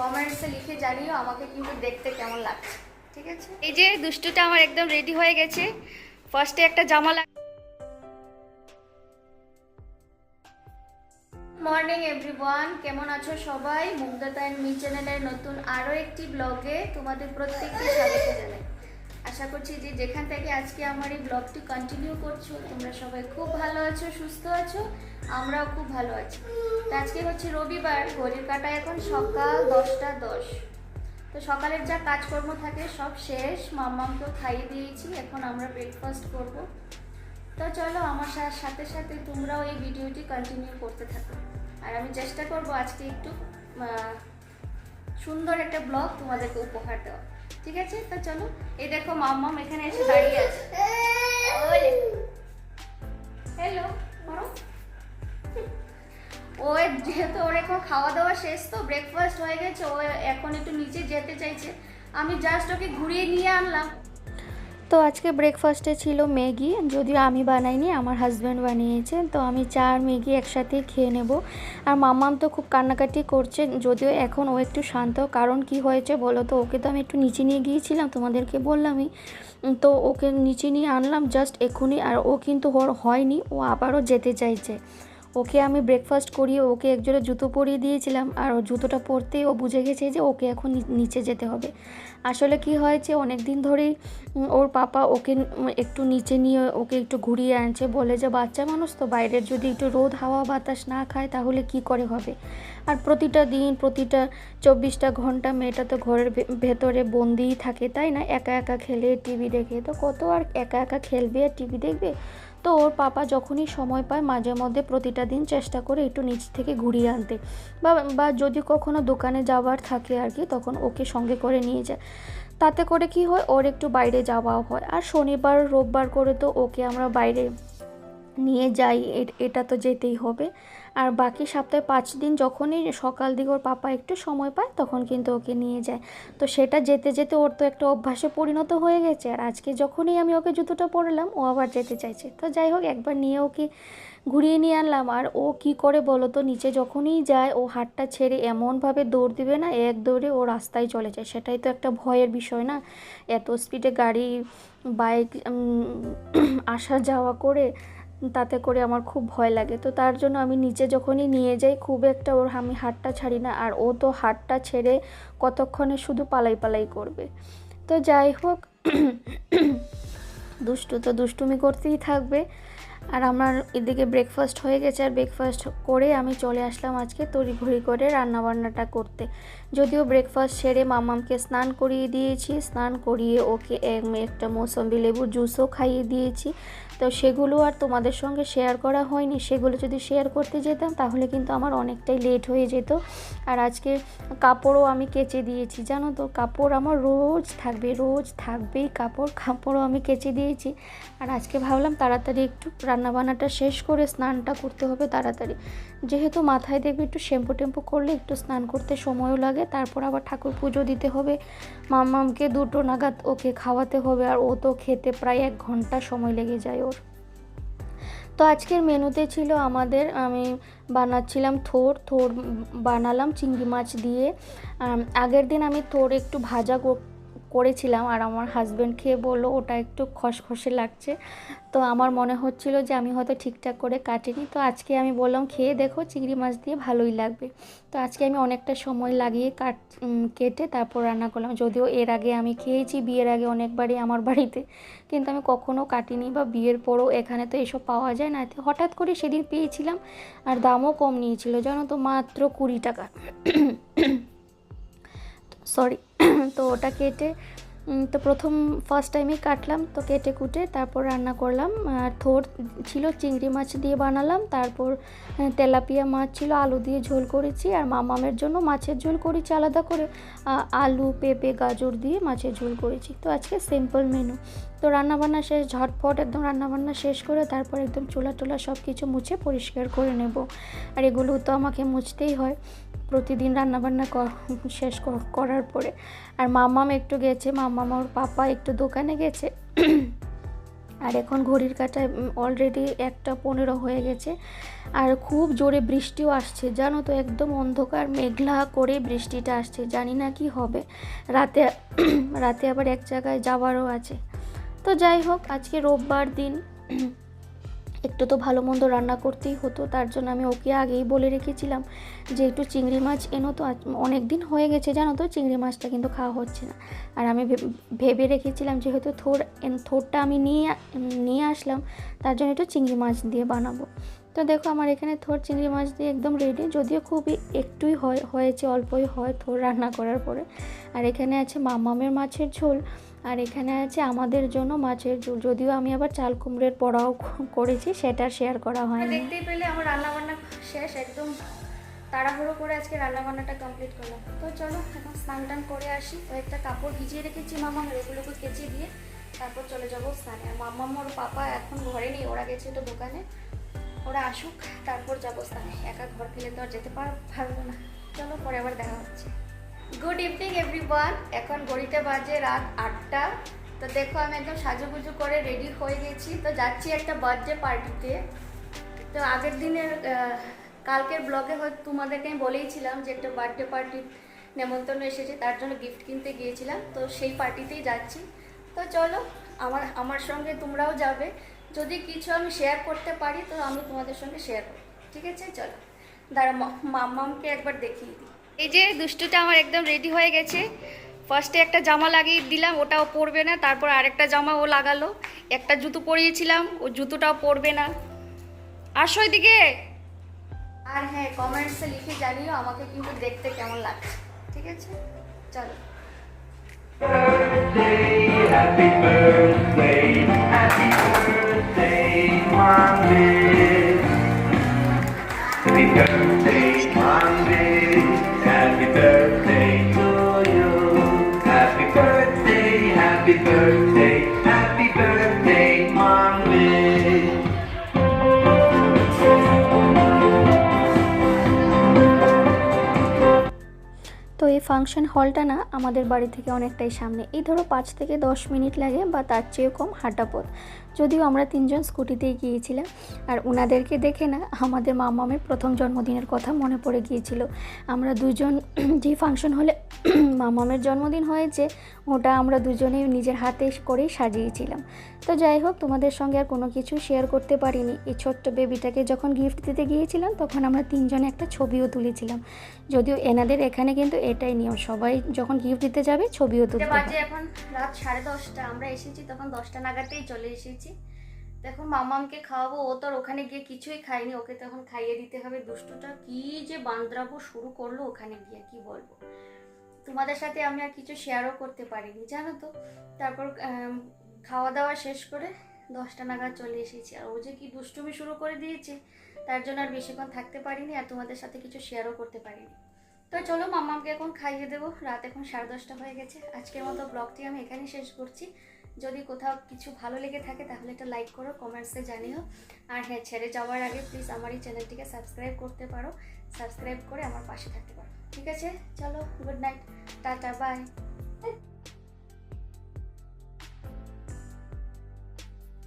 কমেন্টসে লিখে জানিও আমাকে কিন্তু দেখতে কেমন লাগছে, ঠিক আছে? এই যে দুষ্টুটা আমার একদম রেডি হয়ে গেছে। ফার্স্টে একটা জামা মর্নিং এভরিওয়ান, কেমন আছো সবাই? মুগ্ধতা এন্ড মি চ্যানেলের নতুন আরও একটি ব্লগে তোমাদের প্রত্যেককে স্বাগত জানাই। আশা করছি যে যেখান থেকে আজকে আমার এই ব্লগটি কন্টিনিউ করছো তোমরা সবাই খুব ভালো আছো, সুস্থ আছো, আমরাও খুব ভালো আছি। তো আজকে হচ্ছে রবিবার, ঘড়ির কাঁটা এখন সকাল 10টা 10। তো সকালের যা কাজকর্ম থাকে সব শেষ, মাম্মামকেও খাইয়ে দিয়েছি, এখন আমরা ব্রেকফাস্ট করব। তো চলো আমার সাথে সাথে তোমরাও এই ভিডিওটি কন্টিনিউ করতে থাকো, আর আমি চেষ্টা করব আজকে একটু সুন্দর একটা ব্লগ তোমাদেরকে উপহার দেওয়া, ঠিক আছে? তো চলো, এই দেখো মাম্মাম এখানে এসে দাঁড়িয়ে আছে। হ্যালো করো। ও যেহেতু ওর এখন খাওয়া দাওয়া শেষ, তো ব্রেকফাস্ট হয়ে গেছে, ও এখন একটু নিচে যেতে চাইছে, আমি জাস্ট ওকে ঘুরিয়ে নিয়ে আনলাম। তো আজকে ব্রেকফাস্টে ছিল ম্যাগি, যদিও আমি বানাইনি, আমার হাজব্যান্ড বানিয়েছে। তো আমি চা আর ম্যাগি একসাথে খেয়ে নেব। আর মাম্মাম তো খুব কান্নাকাটি করছে, যদিও এখন ও একটু শান্ত। কারণ কি হয়েছে বলো তো, ওকে তো আমি একটু নিচে নিয়ে গিয়েছিলাম, তোমাদেরকে বললামই। তো ওকে নিচে নিয়ে আনলাম জাস্ট এক্ষুনি, আর ও কিন্তু ওর হয়নি, ও আবারও যেতে চাইছে। ওকে আমি ব্রেকফাস্ট করিয়ে ওকে একজোড়া জুতো পরিয়ে দিয়েছিলাম, আর ও জুতোটা পরতেই ও বুঝে গেছে যে ওকে এখন নিচে যেতে হবে। আসলে কি হয়েছে, অনেক দিন ধরেই ওর পাপা ওকে একটু নিচে নিয়ে ওকে একটু ঘুরিয়ে আনছে, বলে যে বাচ্চা মানুষ তো, বাইরের যদি একটু রোদ হাওয়া বাতাস না খায় তাহলে কি করে হবে। আর প্রতিটা দিন প্রতিটা 24টা ঘন্টা মেয়েটা তো ঘরের ভেতরে বন্দিই থাকে, তাই না? একা একা খেলে, টিভি দেখে, তো কত আর একা একা খেলবে আর টিভি দেখবে। তো ওর পাপা যখনই সময় পায় মাঝে মধ্যে প্রতিটা দিন চেষ্টা করে একটু নিচ থেকে ঘুরিয়ে আনতে, বা যদি কখনো দোকানে যাওয়ার থাকে আর কি, তখন ওকে সঙ্গে করে নিয়ে যায়। তাতে করে কি হয়, ওর একটু বাইরে যাওয়াও হয়। আর শনিবার রোববার করে তো ওকে আমরা বাইরে নিয়ে যাই, এটা তো যেতেই হবে। আর বাকি সপ্তাহে 5 দিন যখনই সকাল দিকে ওর পাপা একটু সময় পায় তখন কিন্তু ওকে নিয়ে যায়। তো সেটা যেতে যেতে ওর তো একটা অভ্যাসে পরিণত হয়ে গেছে। আর আজকে যখনই আমি ওকে জুতোটা পরালাম ও আবার যেতে চাইছে। তো যাই হোক, একবার নিয়ে ওকে ঘুরিয়ে নিয়ে আনলাম। আর ও কি করে বলো তো, নিচে যখনই যায় ও হাতটা ছেড়ে এমনভাবে দৌড় দিবে না, এক দৌড়ে ও রাস্তায় চলে যায়। সেটাই তো একটা ভয়ের বিষয় না, এত স্পিডে গাড়ি বাইক আসা যাওয়া করে, তাতে করে আমার খুব ভয় লাগে। তো তার জন্য আমি নিচে যখনই নিয়ে যাই খুব একটা ওর আমি হাতটা ছাড়ি না। আর ও তো হাতটা ছেড়ে কতক্ষণে শুধু পালাই পালাই করবে। তো যাই হোক, দুষ্টু তো দুষ্টুমি করতেই থাকবে। আর আমার এদিকে ব্রেকফাস্ট হয়ে গেছে, আর ব্রেকফাস্ট করে আমি চলে আসলাম আজকে তড়িঘড়ি করে রান্নাবান্নাটা করতে। যদিও ব্রেকফাস্ট সেরে মামামকে স্নান করিয়ে দিয়েছি, স্নান করিয়ে ওকে একটা মৌসম্বি লেবুর জুসও খাইয়ে দিয়েছি। তো সেগুলো আর তোমাদের সঙ্গে শেয়ার করা হয়নি, সেগুলো যদি শেয়ার করতে যেতাম তাহলে কিন্তু আমার অনেকটাই লেট হয়ে যেত। আর আজকে কাপড়ও আমি কেচে দিয়েছি, জানো তো, কাপড় আমার রোজ থাকবেই, কাপড়ও আমি কেচে দিয়েছি। আর আজকে ভাবলাম তাড়াতাড়ি একটু রান্নাবান্নাটা শেষ করে স্নানটা করতে হবে তাড়াতাড়ি, যেহেতু মাথায় দেখবে একটু শ্যাম্পু টেম্পু করলে একটু স্নান করতে সময়ও লাগে। তারপর আবার ঠাকুর পুজো দিতে হবে, মাম্মামকে 2টো নাগাদ ওকে খাওয়াতে হবে, আর ও তো খেতে প্রায় 1 ঘন্টা সময় লেগে যায় ওর। তো আজকের মেনুতে ছিল আমাদের, আমি বানাচ্ছিলাম থোড় বানালাম চিংড়ি মাছ দিয়ে। আগের দিন আমি থোড় একটু ভাজা করেছিলাম, আর আমার হাজব্যান্ড খেয়ে বললো ওটা একটু খসখসে লাগছে। তো আমার মনে হচ্ছিল যে আমি হয়তো ঠিকঠাক করে কাটিনি। তো আজকে আমি বললাম খেয়ে দেখো, চিংড়ি মাছ দিয়ে ভালোই লাগবে। তো আজকে আমি অনেকটা সময় লাগিয়ে কেটে তারপর রান্না করলাম। যদিও এর আগে আমি খেয়েছি বিয়ের আগে অনেকবারই আমার বাড়িতে, কিন্তু আমি কখনও কাটিনি, বা বিয়ের পরও এখানে তো এসব পাওয়া যায় না। হঠাৎ করে সেদিন পেয়েছিলাম, আর দামও কম নিয়েছিল, জানো তো, মাত্র 20 টাকা। সরি। তো ওটা কেটে, তো ফার্স্ট টাইমেই কাটলাম, তো কেটে কুটে তারপর রান্না করলাম। আর থোড় ছিল চিংড়ি মাছ দিয়ে বানালাম, তারপর তেলাপিয়া মাছ ছিল, আলু দিয়ে ঝোল করেছি। আর মামামের জন্য মাছের ঝোল করেছি আলাদা করে, আলু পেঁপে গাজর দিয়ে মাছের ঝোল করেছি। তো আজকে সিম্পল মেনু। তো রান্নাবান্না শেষ, ঝটপট একদম রান্নাবান্না শেষ করে তারপর একদম চুলা টোলা সব কিছু মুছে পরিষ্কার করে নেব। আর এগুলো তো আমাকে মুছতেই হয় প্রতিদিন রান্নাবান্না শেষ করার পরে। আর মাম্মাম একটু গেছে, মাম্মাম ওর পাপা একটু দোকানে গেছে। আর এখন ঘড়ির কাঁটায় অলরেডি 1:15 হয়ে গেছে, আর খুব জোরে বৃষ্টিও আসছে জানো তো, একদম অন্ধকার মেঘলা করে বৃষ্টিটা আসছে, জানি না কি হবে। রাতে রাতে আবার এক জায়গায় যাওয়ারও আছে। তো যাই হোক, আজকে রোববার দিন, একটু তো ভালো মন্দ রান্না করতেই হতো, তার জন্য আমি ওকে আগেই বলে রেখেছিলাম যে একটু চিংড়ি মাছ এনো। তো অনেক দিন হয়ে গেছে জানো তো চিংড়ি মাছটা কিন্তু খাওয়া হচ্ছে না। আর আমি ভেবে রেখেছিলাম যেহেতু থোড়টা আমি নিয়ে আসলাম, তার জন্য একটু চিংড়ি মাছ দিয়ে বানাবো। তো দেখো আমার এখানে থোড় চিংড়ি মাছ দিয়ে একদম রেডি, যদিও খুবই একটুই হয়েছে, অল্পই হয় থোড় রান্না করার পরে। আর এখানে আছে মামামের মাছের ঝোল, আর এখানে আছে আমাদের জন্য মাছের ঝোল, যদিও আমি আবার চাল কুমড়োর পোড়াও করেছি, সেটা শেয়ার করা হয়নি। দেখতেই পেলে আমার রান্নাবান্না শেষ, একদম তাড়াহুড়ো করে আজকে রান্নাবান্নাটা কমপ্লিট করলাম। তো চলো এখন স্নান টান করে আসি। কয়েকটা কাপড় ভিজিয়ে রেখেছি মামাম, ওগুলোকে কেচে দিয়ে তারপর চলে যাবো স্নানে। আর মামাম ওর পাপা এখন ঘরে নেই, ওরা গেছে তো দোকানে, ওরা আসুক তারপর যাবো স্নানে। একা ঘর ফেলে তো আর যেতে পারবো না। চলো পরে আবার দেখা হচ্ছে। গুড ইভিনিং এভরিওয়ান, এখন ঘড়িতে বাজে রাত 8টা। তো দেখো আমি একদম সাজুগুজু করে রেডি হয়ে গেছি, তো যাচ্ছি একটা বার্থডে পার্টিতে। তো আগের দিনের কালকের ব্লগে হয়তো তোমাদেরকে আমি বলেইছিলাম যে একটা বার্থডে পার্টির নেমন্তন্ন এসেছে, তার জন্য গিফট কিনতে গিয়েছিলাম, তো সেই পার্টিতেই যাচ্ছি। তো চলো আমার সঙ্গে তোমরাও যাবে, যদি কিছু আমি শেয়ার করতে পারি তো আমি তোমাদের সঙ্গে শেয়ার করব, ঠিক আছে? চলো দাঁড়া মাম্মামকে একবার দেখিয়ে দিই। এই যে দুষ্টুটা আমার একদম রেডি হয়ে গেছে। ফার্স্টে একটা জামা লাগিয়ে দিলাম, ওটাও পরবে না, তারপর আরেকটা জামা ও লাগালো, একটা জুতো পরিয়েছিলাম, ও জুতোটাও পরবে না। আসো এদিকে। আর হ্যাঁ, কমেন্টসে লিখে জানিও আমাকে কিন্তু দেখতে কেমন লাগছে, ঠিক আছে? চলো। Happy birthday, happy birthday, Monday. Happy birthday, Monday. Happy birthday to you. Happy birthday, happy birthday, happy birthday, Monday. তো এই ফাংশন হলটা না আমাদের বাড়ি থেকে অনেকটাই সামনে, এই ধরো 5 থেকে 10 মিনিট লাগে বা তার চেয়েও কম হাঁটা পথ। যদিও আমরা 3জন স্কুটিতেই গিয়েছিলাম, আর ওনাদেরকে দেখে না আমাদের মামামের প্রথম জন্মদিনের কথা মনে পড়ে গিয়েছিল। আমরা দুজন যে ফাংশন হলে মামামের জন্মদিন হয়েছে, ওটা আমরা দুজনেই নিজের হাতে করেই সাজিয়েছিলাম। তো যাই হোক, তোমাদের সঙ্গে আর কোনো কিছু শেয়ার করতে পারিনি। এই ছোট্ট বেবিটাকে যখন গিফট দিতে গিয়েছিলাম তখন আমরা 3জনে একটা ছবিও তুলেছিলাম। যদিও এনাদের এখানে কিন্তু এটাই নিয়ম, সবাই যখন গিফট দিতে যাবে ছবিও তুলতে হবে। বাজে এখন রাত 10:30, আমরা এসেছি তখন 10টা নাগাদেই চলে এসেছি। দেখুন মামামকে খাওয়াবো, ও তো ওখানে গিয়ে কিছুই খায়নি, ওকে তখন খাইয়ে দিতে হবে। দুষ্টুটা কি যে বান্দরাবো শুরু করলো ওখানে গিয়ে, কি বলবো। তোমাদের সাথে আমি আর কিছু শেয়ারও করতে পারিনি জানো তো। তারপর খাওয়া দাওয়া শেষ করে 10টা নাগাদ চলে এসেছি, আর ও যে কি দুষ্টুমি শুরু করে দিয়েছে, তার জন্য আর বেশিক্ষণ থাকতে পারিনি, আর তোমাদের সাথে কিছু শেয়ারও করতে পারিনি। তো চলো মামামকে এখন খাইয়ে দেবো, রাত এখন 10:30 হয়ে গেছে। আজকের মতো ব্লগটি আমি এখানেই শেষ করছি। যদি কোথাও কিছু ভালো লেগে থাকে তাহলে একটা লাইক করো, কমেন্টসে জানিও। আর হ্যাঁ, ছেড়ে যাওয়ার আগে প্লিজ আমার এই চ্যানেলটিকে সাবস্ক্রাইব করতে পারো, সাবস্ক্রাইব করে আমার পাশে থাকতে পারো, ঠিক আছে? চলো, গুড নাইট, টাটা, বাই।